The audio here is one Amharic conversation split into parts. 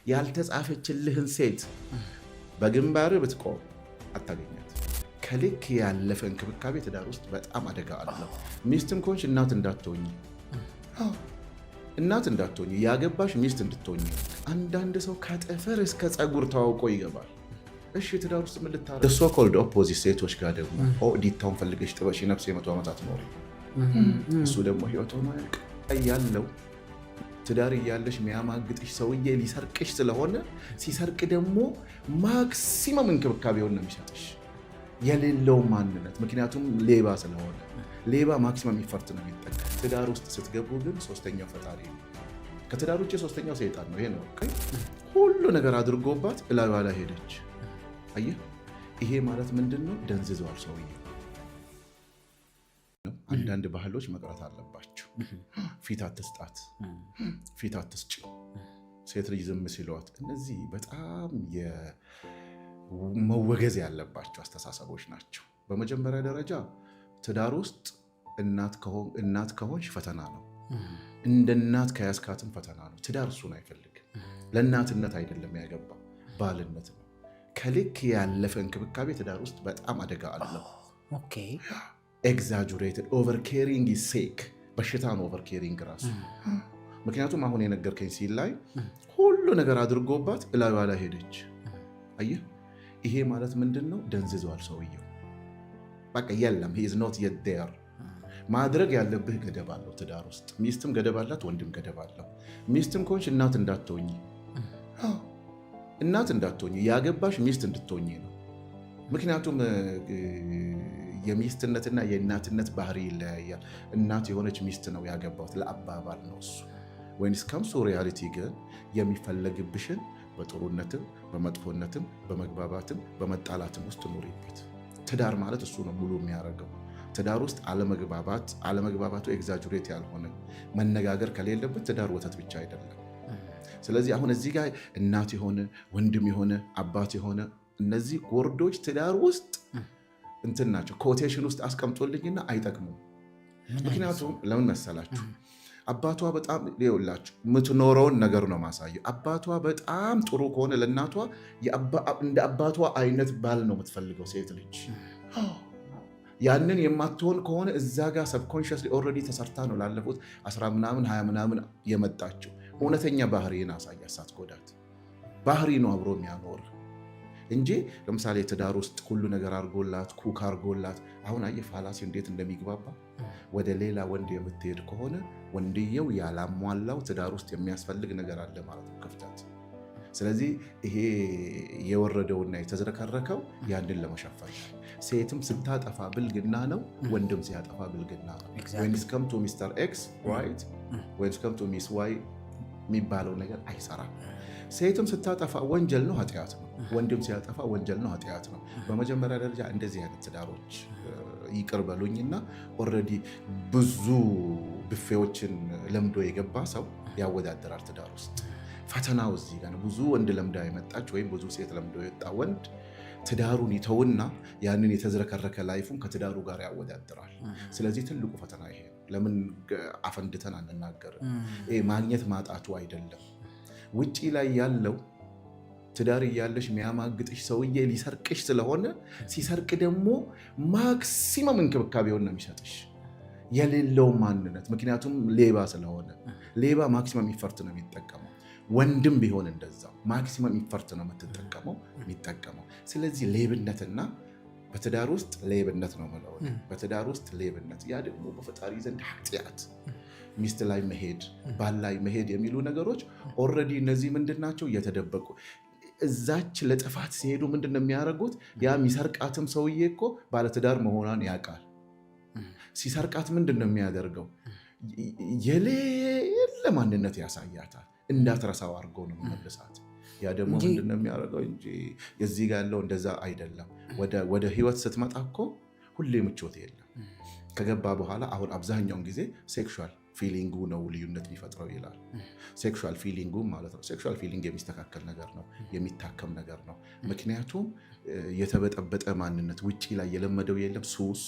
ያልተጻፈችልህን ሴት በግንባር ብትቆም አታገኛት። ከልክ ያለፈ እንክብካቤ ትዳር ውስጥ በጣም አደጋ አለው። ሚስትም ከሆንሽ እናት እንዳትሆኝ ያገባሽ ሚስት እንድትሆኝ። አንዳንድ ሰው ከጥፍር እስከ ፀጉር ተዋውቆ ይገባል። እሺ ትዳር ውስጥ ምን ልታረግ? ሶ ኮልድ ኦፖዚት ሴቶች ጋር ደግሞ ዲታውን ፈልገሽ ጥበሽ ነፍስ የ100 ዓመታት ኖሪ። እሱ ደግሞ ህይወት ሆኖ ያለው ትዳር እያለሽ የሚያማግጥሽ ሰውዬ ሊሰርቅሽ ስለሆነ ሲሰርቅ ደግሞ ማክሲመም እንክብካቤውን ነው የሚሰጥሽ የሌለው ማንነት። ምክንያቱም ሌባ ስለሆነ ሌባ ማክሲመም ይፈርት ነው የሚጠቀም። ትዳር ውስጥ ስትገቡ ግን ሶስተኛው ፈጣሪ ነው። ከትዳር ውጭ ሶስተኛው ሰይጣን ነው። ይሄ ነው ሁሉ ነገር አድርጎባት እላዩ ላይ ሄደች። አየህ፣ ይሄ ማለት ምንድን ነው? ደንዝዟል ሰውዬ። አንዳንድ ባህሎች መቅረት አለባቸው። ፊት አትስጣት፣ ፊት አትስጭ፣ ሴት ልጅ ዝም ሲሏት፣ እነዚህ በጣም መወገዝ ያለባቸው አስተሳሰቦች ናቸው። በመጀመሪያ ደረጃ ትዳር ውስጥ እናት ከሆንሽ ፈተና ነው። እንደ እናት ከያዝካትም ፈተና ነው። ትዳር እሱን አይፈልግም። ለእናትነት አይደለም ያገባ ባልነት ነው። ከልክ ያለፈ እንክብካቤ ትዳር ውስጥ በጣም አደጋ አለው። ኤግዛጁሬትድ ኦቨር ኬሪንግ ኢዝ ሴክ በሽታ ነው። ኦቨር ኬሪንግ ራሱ ምክንያቱም አሁን የነገርከኝ ሲል ላይ ሁሉ ነገር አድርጎባት እላዩ ላይ ሄደች። አየህ፣ ይሄ ማለት ምንድን ነው? ደንዝዟል ሰውየው። በቃ የለም he is not yet there። ማድረግ ያለብህ ገደብ አለው ትዳር ውስጥ። ሚስትም ገደብ አላት፣ ወንድም ገደብ አለው። ሚስትም ከሆንሽ እናት እንዳትሆኝ ያገባሽ ሚስት እንድትሆኝ ነው። ምክንያቱም የሚስትነትና የእናትነት ባህሪ ይለያያል። እናት የሆነች ሚስት ነው ያገባሁት ለአባባል ነው እሱ። ወይንስ ከምሱ ሪያሊቲ ግን የሚፈለግብሽን በጥሩነትም በመጥፎነትም በመግባባትም በመጣላትም ውስጥ ኑሪበት። ትዳር ማለት እሱ ነው ሙሉ የሚያደርገው። ትዳር ውስጥ አለመግባባቱ ኤግዛጁሬት ያልሆነ መነጋገር ከሌለበት ትዳር ወተት ብቻ አይደለም። ስለዚህ አሁን እዚህ ጋር እናት የሆነ ወንድም የሆነ አባት የሆነ እነዚህ ወርዶች ትዳር ውስጥ እንትን ናቸው። ኮቴሽን ውስጥ አስቀምጦልኝና አይጠቅሙም። ምክንያቱም ለምን መሰላችሁ? አባቷ በጣም ይኸውላችሁ የምትኖረውን ነገር ነው ማሳየው። አባቷ በጣም ጥሩ ከሆነ ለእናቷ እንደ አባቷ አይነት ባል ነው የምትፈልገው ሴት ልጅ። ያንን የማትሆን ከሆነ እዛ ጋር ሰብኮንሽስሊ ኦልሬዲ ተሰርታ ነው ላለፉት 10 ምናምን 20 ምናምን የመጣችው። እውነተኛ ባህሪን አሳያ፣ ሳትጎዳት። ባህሪ ነው አብሮ የሚያኖር እንጂ ለምሳሌ ትዳር ውስጥ ሁሉ ነገር አርጎላት ኩክ አርጎላት፣ አሁን አየህ ፋላሲ እንዴት እንደሚግባባ። ወደ ሌላ ወንድ የምትሄድ ከሆነ ወንድየው ያላሟላው ትዳር ውስጥ የሚያስፈልግ ነገር አለ ማለት ነው፣ ክፍተት። ስለዚህ ይሄ የወረደውና የተዝረከረከው ያንን ለመሸፈን። ሴትም ስታጠፋ ብልግና ነው፣ ወንድም ሲያጠፋ ብልግና ነው። ወይንስ ከም ቱ ሚስተር ኤክስ ራይት ወይንስ ከም ቱ ሚስ ዋይ የሚባለው ነገር አይሰራም። ሴትም ስታጠፋ ወንጀል ነው፣ ኃጢአት ነው። ወንድም ሲያጠፋ ወንጀል ነው፣ ኃጢአት ነው። በመጀመሪያ ደረጃ እንደዚህ አይነት ትዳሮች ይቅር በሉኝና ኦልሬዲ ብዙ ብፌዎችን ለምዶ የገባ ሰው ያወዳደራል ትዳር ውስጥ። ፈተናው እዚህ ጋር ነው። ብዙ ወንድ ለምዳ የመጣች ወይም ብዙ ሴት ለምዶ የወጣ ወንድ ትዳሩን ይተውና ያንን የተዝረከረከ ላይፉን ከትዳሩ ጋር ያወዳድራል። ስለዚህ ትልቁ ፈተና ይሄ ነው። ለምን አፈንድተን አንናገርም? ማግኘት ማጣቱ አይደለም። ውጪ ላይ ያለው ትዳር እያለሽ የሚያማግጥሽ ሰውዬ ሊሰርቅሽ ስለሆነ ሲሰርቅ ደግሞ ማክሲመም እንክብካቤውን ነው የሚሰጥሽ የሌለው ማንነት። ምክንያቱም ሌባ ስለሆነ ሌባ ማክሲመም ይፈርት ነው የሚጠቀመው። ወንድም ቢሆን እንደዛው ማክሲመም ይፈርት ነው የሚጠቀመው። ስለዚህ ሌብነትና በትዳር ውስጥ ሌብነት ነው የምለው። በትዳር ውስጥ ሌብነት፣ ያ ደግሞ በፈጣሪ ዘንድ ኃጢአት። ሚስት ላይ መሄድ፣ ባል ላይ መሄድ የሚሉ ነገሮች ኦልሬዲ እነዚህ ምንድን ናቸው? እየተደበቁ እዛች ለጥፋት ሲሄዱ ምንድን ነው የሚያደርጉት? ያ የሚሰርቃትም ሰውዬ እኮ ባለትዳር መሆኗን ያውቃል። ሲሰርቃት ምንድን ነው የሚያደርገው? የሌለ ማንነት ያሳያታል። እንዳትረሳው አድርጎ ነው መልሳት። ያ ደግሞ ምንድን ነው የሚያደርገው እንጂ የዚህ ጋር ያለው እንደዛ አይደለም። ወደ ህይወት ስትመጣ እኮ ሁሌ ምቾት የለም። ከገባ በኋላ አሁን አብዛኛውን ጊዜ ሴክሹዋል ፊሊንጉ ነው ልዩነት የሚፈጥረው ይላል። ሴክሹዋል ፊሊንጉ ማለት ነው። ሴክሹዋል ፊሊንግ የሚስተካከል ነገር ነው፣ የሚታከም ነገር ነው። ምክንያቱም የተበጠበጠ ማንነት ውጪ ላይ የለመደው የለም። ሱስ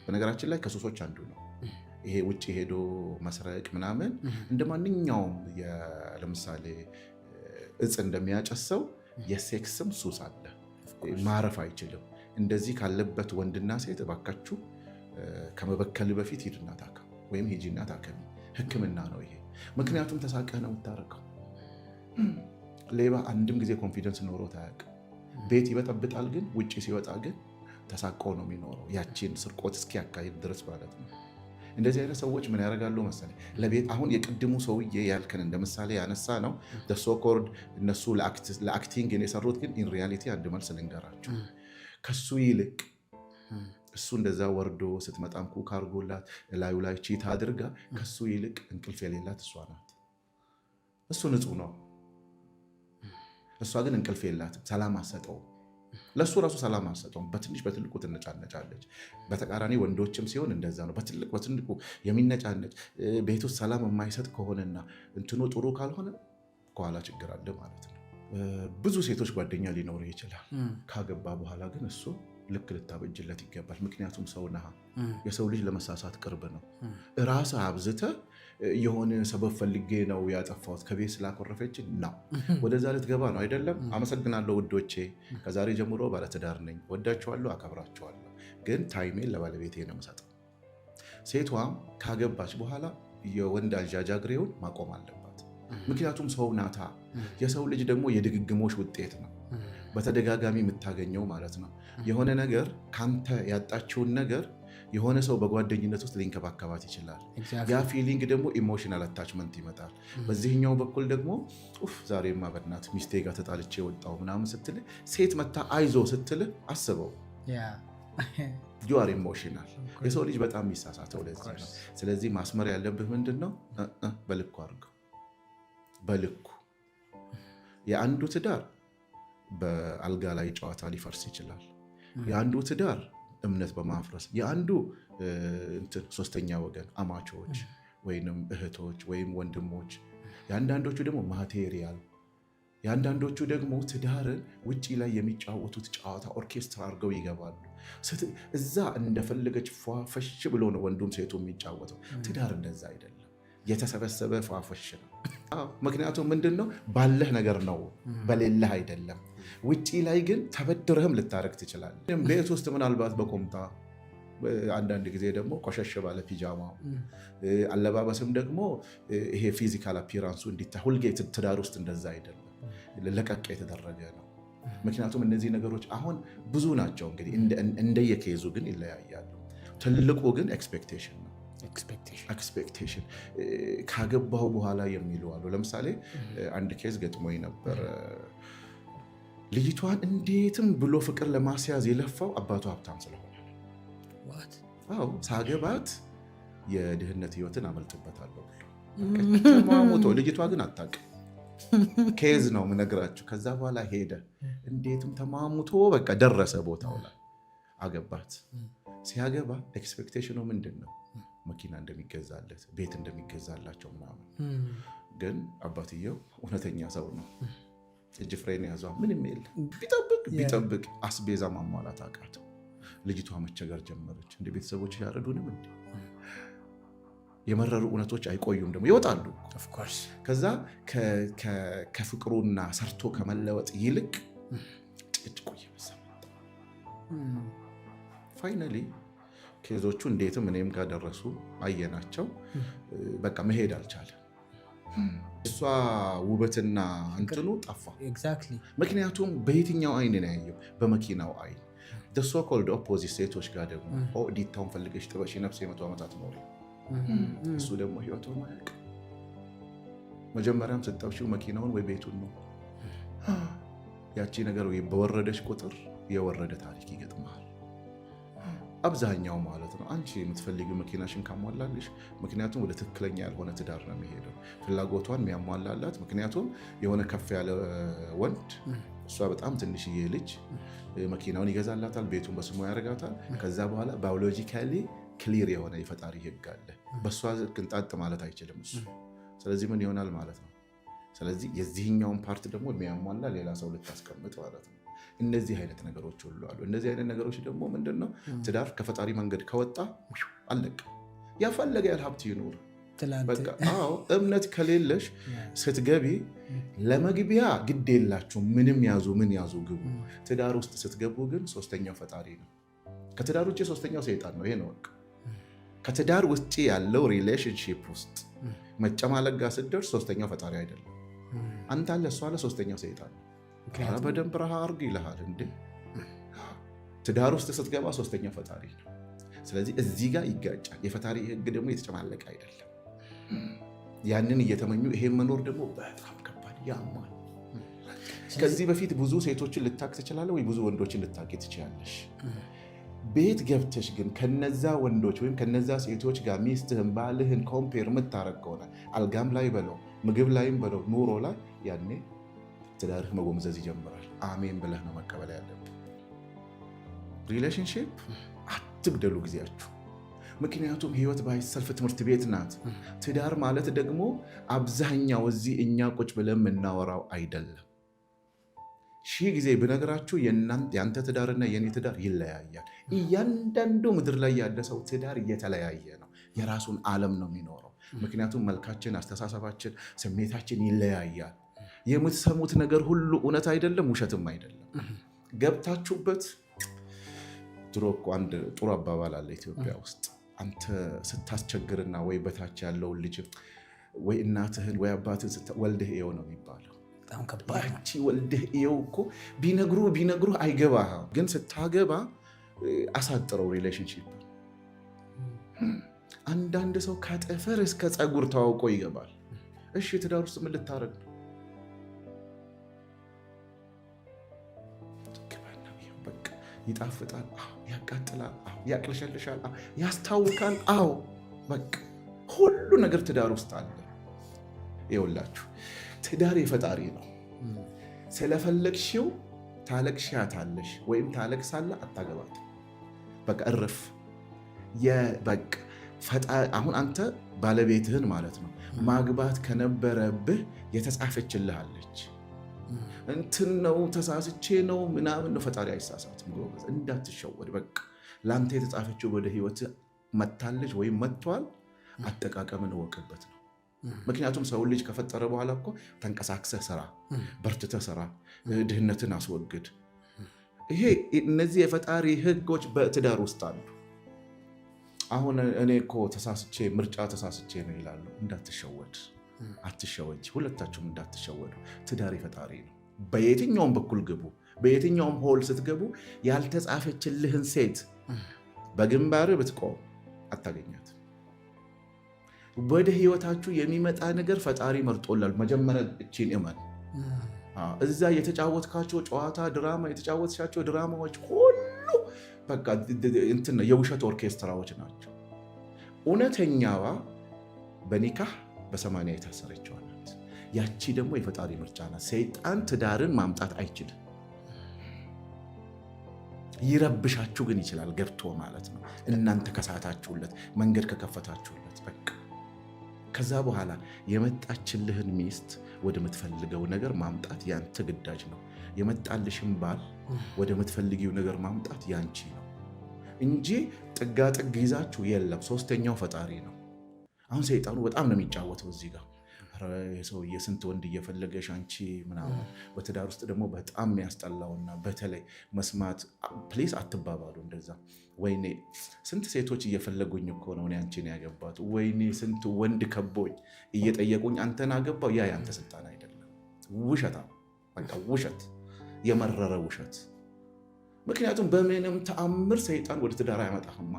በነገራችን ላይ ከሱሶች አንዱ ነው ይሄ። ውጪ ሄዶ መስረቅ ምናምን እንደ ማንኛውም ለምሳሌ እጽ እንደሚያጨሰው የሴክስም ሱስ አለ። ማረፍ አይችልም። እንደዚህ ካለበት ወንድና ሴት እባካችሁ ከመበከል በፊት ሂድና ታከም ወይም ሂጂና ታከሚ። ሕክምና ነው ይሄ። ምክንያቱም ተሳቀህ ነው የምታረቀው። ሌባ አንድም ጊዜ ኮንፊደንስ ኖሮት አያውቅም። ቤት ይበጠብጣል፣ ግን ውጭ ሲወጣ ግን ተሳቆ ነው የሚኖረው፣ ያቺን ስርቆት እስኪያካሂድ ድረስ ማለት ነው። እንደዚህ አይነት ሰዎች ምን ያደርጋሉ መሰለኝ? ለቤት አሁን የቅድሙ ሰውዬ ያልከን እንደ ምሳሌ ያነሳ ነው ሶኮርድ እነሱ ለአክቲንግ የሰሩት፣ ግን ኢን ሪያሊቲ አንድ መልስ ልንገራቸው። ከሱ ይልቅ እሱ እንደዛ ወርዶ ስትመጣም ኩክ አድርጎላት ላዩ ላይ ቺት አድርጋ ከሱ ይልቅ እንቅልፍ የሌላት እሷ ናት። እሱ ንጹህ ነው፣ እሷ ግን እንቅልፍ የላትም። ሰላም አሰጠውም። ለሱ ራሱ ሰላም አሰጠውም። በትንሽ በትልቁ ትነጫነጫለች። በተቃራኒ ወንዶችም ሲሆን እንደዛ ነው። በትልቁ የሚነጫነጭ ቤት ውስጥ ሰላም የማይሰጥ ከሆነና እንትኑ ጥሩ ካልሆነ ከኋላ ችግር አለ ማለት ነው። ብዙ ሴቶች ጓደኛ ሊኖር ይችላል። ካገባ በኋላ ግን እሱ ልክ ልታበጅለት ይገባል። ምክንያቱም ሰው ነህ። የሰው ልጅ ለመሳሳት ቅርብ ነው። ራስህ አብዝተህ የሆነ ሰበብ ፈልጌ ነው ያጠፋሁት ከቤት ስላኮረፈች ነው ወደዛ ልትገባ ነው አይደለም። አመሰግናለሁ ውዶቼ፣ ከዛሬ ጀምሮ ባለትዳር ነኝ፣ ወዳችኋለሁ፣ አከብራችኋለሁ፣ ግን ታይሜን ለባለቤቴ ነው የምሰጠው። ሴቷም ካገባች በኋላ የወንድ አንዣጃግሬውን ማቆም አለባት። ምክንያቱም ሰው ናታ። የሰው ልጅ ደግሞ የድግግሞሽ ውጤት ነው። በተደጋጋሚ የምታገኘው ማለት ነው። የሆነ ነገር ካንተ ያጣችውን ነገር የሆነ ሰው በጓደኝነት ውስጥ ሊንከባከባት ይችላል። ያ ፊሊንግ ደግሞ ኢሞሽናል አታችመንት ይመጣል። በዚህኛው በኩል ደግሞ ዛሬማ በእናት ሚስቴ ጋር ተጣልቼ ወጣው ምናምን ስትል ሴት መታ አይዞ ስትል አስበው you are emotional። የሰው ልጅ በጣም የሚሳሳተው ለዚህ ነው። ስለዚህ ማስመር ያለብህ ምንድን ነው? በልኩ አድርገው። በልኩ የአንዱ ትዳር በአልጋ ላይ ጨዋታ ሊፈርስ ይችላል። የአንዱ ትዳር እምነት በማፍረስ የአንዱ ሶስተኛ ወገን አማቾች ወይም እህቶች ወይም ወንድሞች፣ የአንዳንዶቹ ደግሞ ማቴሪያል፣ የአንዳንዶቹ ደግሞ ትዳርን ውጪ ላይ የሚጫወቱት ጨዋታ ኦርኬስትራ አድርገው ይገባሉ። እዛ እንደፈለገች ፏፈሽ ብሎ ነው ወንዱም ሴቱ የሚጫወተው። ትዳር እንደዛ አይደለም። የተሰበሰበ ፏፈሽ ነው። ምክንያቱም ምንድን ነው? ባለህ ነገር ነው፣ በሌለህ አይደለም። ውጪ ላይ ግን ተበድረህም ልታረግ ትችላለህ። ቤት ውስጥ ምናልባት በኮምታ አንዳንድ ጊዜ ደግሞ ቆሸሽ ባለ ፒጃማ አለባበስም ደግሞ ይሄ ፊዚካል አፒራንሱ እንዲታ ሁልጌ ትዳር ውስጥ እንደዛ አይደለም፣ ለቀቅ የተደረገ ነው። ምክንያቱም እነዚህ ነገሮች አሁን ብዙ ናቸው። እንግዲህ እንደየኬዙ ግን ይለያያሉ። ትልቁ ግን ኤክስፔክቴሽን ነው። ኤክስፔክቴሽን ካገባው በኋላ የሚሉ አሉ። ለምሳሌ አንድ ኬዝ ገጥሞኝ ነበር። ልጅቷን እንዴትም ብሎ ፍቅር ለማስያዝ የለፋው አባቱ ሀብታም ስለሆነ አዎ ሳገባት የድህነት ህይወትን አመልጥበታለሁ ተሟሙቶ። ልጅቷ ግን አታውቅም። ኬዝ ነው የምነግራችሁ። ከዛ በኋላ ሄደ። እንዴትም ተሟሙቶ በቃ ደረሰ ቦታው ላይ አገባት። ሲያገባ ኤክስፔክቴሽኑ ምንድን ነው? መኪና እንደሚገዛለት፣ ቤት እንደሚገዛላቸው ምናምን። ግን አባትየው እውነተኛ ሰው ነው። እጅ ፍሬን ያዟ ምንም የለ። ቢጠብቅ አስቤዛ ማሟላት አቃተው። ልጅቷ መቸገር ጀመረች። እንደ ቤተሰቦች ያረዱንም እንደ የመረሩ እውነቶች አይቆዩም፣ ደግሞ ይወጣሉ። ከዛ ከፍቅሩና ሰርቶ ከመለወጥ ይልቅ ጭቅጭቁ እየበዛ መጣ። ፋይናሊ ኬዞቹ እንዴትም እኔም ጋር ደረሱ። አየናቸው። በቃ መሄድ አልቻለም። እሷ ውበትና እንትኑ ጠፋ። ምክንያቱም በየትኛው አይን ነው ያየው? በመኪናው አይን። ሶ ኮልድ ኦፖዚት ሴቶች ጋር ደግሞ ዲታውን ፈልገሽ ጥበሽ ነፍስ 100 ዓመታት ኖሪ። እሱ ደግሞ ህይወቱ ማያውቅ መጀመሪያም ስጠብሽው መኪናውን ወይ ቤቱን ነው። ያቺ ነገር ወይ በወረደሽ ቁጥር የወረደ ታሪክ ይገጥማል። አብዛኛው ማለት ነው። አንቺ የምትፈልጊው መኪናሽን ካሟላልሽ፣ ምክንያቱም ወደ ትክክለኛ ያልሆነ ትዳር ነው የሚሄደው። ፍላጎቷን የሚያሟላላት ምክንያቱም የሆነ ከፍ ያለ ወንድ፣ እሷ በጣም ትንሽዬ ልጅ፣ መኪናውን ይገዛላታል፣ ቤቱን በስሙ ያደርጋታል። ከዛ በኋላ ባዮሎጂካሊ ክሊር የሆነ የፈጣሪ ህግ አለ። በእሷ ቅንጣጥ ማለት አይችልም እሱ። ስለዚህ ምን ይሆናል ማለት ነው? ስለዚህ የዚህኛውን ፓርት ደግሞ የሚያሟላ ሌላ ሰው ልታስቀምጥ ማለት ነው። እነዚህ አይነት ነገሮች ሁሉ አሉ። እነዚህ አይነት ነገሮች ደግሞ ምንድን ነው? ትዳር ከፈጣሪ መንገድ ከወጣ አለቅ። ያፈለገ ያህል ሀብት ይኑር፣ በቃ እምነት ከሌለሽ ስትገቢ ለመግቢያ ግድ የላችሁ ምንም ያዙ ምን ያዙ ግቡ። ትዳር ውስጥ ስትገቡ ግን ሶስተኛው ፈጣሪ ነው። ከትዳር ውጭ ሶስተኛው ሰይጣን ነው። ይሄ ነው በቃ። ከትዳር ውጭ ያለው ሪሌሽንሺፕ ውስጥ መጨማለቅ ጋር ስትደርስ ሶስተኛው ፈጣሪ አይደለም። አንተ አለ እሷ አለ ሶስተኛው ሰይጣን ነው። በደንብ ረሃ አርግ ይልሃል እንዴ። ትዳር ውስጥ ስትገባ ሶስተኛው ፈጣሪ ነው። ስለዚህ እዚህ ጋር ይጋጫል። የፈጣሪ ህግ ደግሞ የተጨማለቀ አይደለም። ያንን እየተመኙ ይሄን መኖር ደግሞ በጣም ከባድ ያማል። ከዚህ በፊት ብዙ ሴቶችን ልታቅ ትችላለህ ወይ ብዙ ወንዶችን ልታቂ ትችላለሽ። ቤት ገብተሽ ግን ከነዛ ወንዶች ወይም ከነዛ ሴቶች ጋር ሚስትህን ባልህን ኮምፔር የምታረግ ከሆነ አልጋም ላይ በለው ምግብ ላይም በለው ኑሮ ላይ ያኔ ትዳርህ መጎምዘዝ ይጀምራል። አሜን ብለህ ነው መቀበል ያለብህ። ሪሌሽንሺፕ አትግደሉ ጊዜያችሁ። ምክንያቱም ህይወት ባይሰልፍ ትምህርት ቤት ናት። ትዳር ማለት ደግሞ አብዛኛው እዚህ እኛ ቁጭ ብለን የምናወራው አይደለም። ሺህ ጊዜ ብነግራችሁ የአንተ ትዳርና የኔ ትዳር ይለያያል። እያንዳንዱ ምድር ላይ ያለ ሰው ትዳር እየተለያየ ነው። የራሱን ዓለም ነው የሚኖረው። ምክንያቱም መልካችን፣ አስተሳሰባችን፣ ስሜታችን ይለያያል። የምትሰሙት ነገር ሁሉ እውነት አይደለም፣ ውሸትም አይደለም። ገብታችሁበት ድሮ እኮ አንድ ጥሩ አባባል አለ ኢትዮጵያ ውስጥ። አንተ ስታስቸግርና ወይ በታች ያለውን ልጅ ወይ እናትህን ወይ አባትህን ወልደህ እየው ነው የሚባለው። ያቺ ወልደህ እየው እኮ ቢነግሩ አይገባህም። ግን ስታገባ አሳጥረው ሪሌሽንሺፕ። አንዳንድ ሰው ከጥፍር እስከ ፀጉር ተዋውቆ ይገባል። እሺ ትዳር ውስጥ ምን ልታረግ ነው? በቃ ይጣፍጣል፣ ያቃጥላል፣ ያቅለሸልሻል፣ ያስታውካል። በቃ ሁሉ ነገር ትዳር ውስጥ አለ። ይኸውላችሁ ትዳር የፈጣሪ ነው። ስለፈለግሽው ታለቅሻታለሽ ወይም ታለቅሳለህ፣ አታገባት። በቃ እርፍ። አሁን አንተ ባለቤትህን ማለት ነው ማግባት ከነበረብህ የተጻፈችልሃለች። እንትን ነው ተሳስቼ ነው ምናምን ነው። ፈጣሪ አይሳሳትም። ጎበዝ እንዳትሸወድ። በቃ ለአንተ የተጻፈችው ወደ ህይወት መታለች ወይም መጥቷል። አጠቃቀምን እወቅበት ነው። ምክንያቱም ሰው ልጅ ከፈጠረ በኋላ እኮ ተንቀሳቅሰህ ስራ፣ በርትተህ ስራ፣ ድህነትን አስወግድ። እነዚህ የፈጣሪ ህጎች በትዳር ውስጥ አሉ። አሁን እኔ እኮ ምርጫ ተሳስቼ ነው ይላሉ። እንዳትሸወድ፣ አትሸወጅ። ሁለታችሁም እንዳትሸወዱ። ትዳር የፈጣሪ ነው። በየትኛውም በኩል ግቡ። በየትኛውም ሆል ስትገቡ ያልተጻፈችልህን ሴት በግንባር ብትቆም አታገኛት። ወደ ህይወታችሁ የሚመጣ ነገር ፈጣሪ መርጦላል። መጀመሪያ እቺን እመን። እዛ የተጫወትካቸው ጨዋታ፣ ድራማ የተጫወትሻቸው ድራማዎች ሁሉ በቃ እንትን የውሸት ኦርኬስትራዎች ናቸው። እውነተኛዋ በኒካህ በሰማንያ የታሰረችው ናት። ያቺ ደግሞ የፈጣሪ ምርጫ ናት። ሰይጣን ትዳርን ማምጣት አይችልም። ይረብሻችሁ ግን ይችላል ገብቶ ማለት ነው። እናንተ ከሳታችሁለት፣ መንገድ ከከፈታችሁለት በቃ ከዛ በኋላ የመጣችልህን ሚስት ወደ ምትፈልገው ነገር ማምጣት ያንተ ግዳጅ ነው። የመጣልሽን ባል ወደ ምትፈልጊው ነገር ማምጣት ያንቺ ነው እንጂ ጥጋጥግ ይዛችሁ የለም። ሶስተኛው ፈጣሪ ነው። አሁን ሰይጣኑ በጣም ነው የሚጫወተው እዚህ ጋር። ሰውዬ ስንት ወንድ እየፈለገሽ አንቺ ምናምን። በትዳር ውስጥ ደግሞ በጣም የሚያስጠላውና በተለይ መስማት፣ ፕሊስ አትባባሉ እንደዛ። ወይኔ ስንት ሴቶች እየፈለጉኝ እኮ ነው እኔ አንቺን ያገባት፣ ወይኔ ስንት ወንድ ከቦኝ እየጠየቁኝ አንተን አገባው። ያ ያንተ ስልጣን አይደለም። ውሸታ፣ በቃ ውሸት፣ የመረረ ውሸት። ምክንያቱም በምንም ተአምር ሰይጣን ወደ ትዳር አያመጣህማ።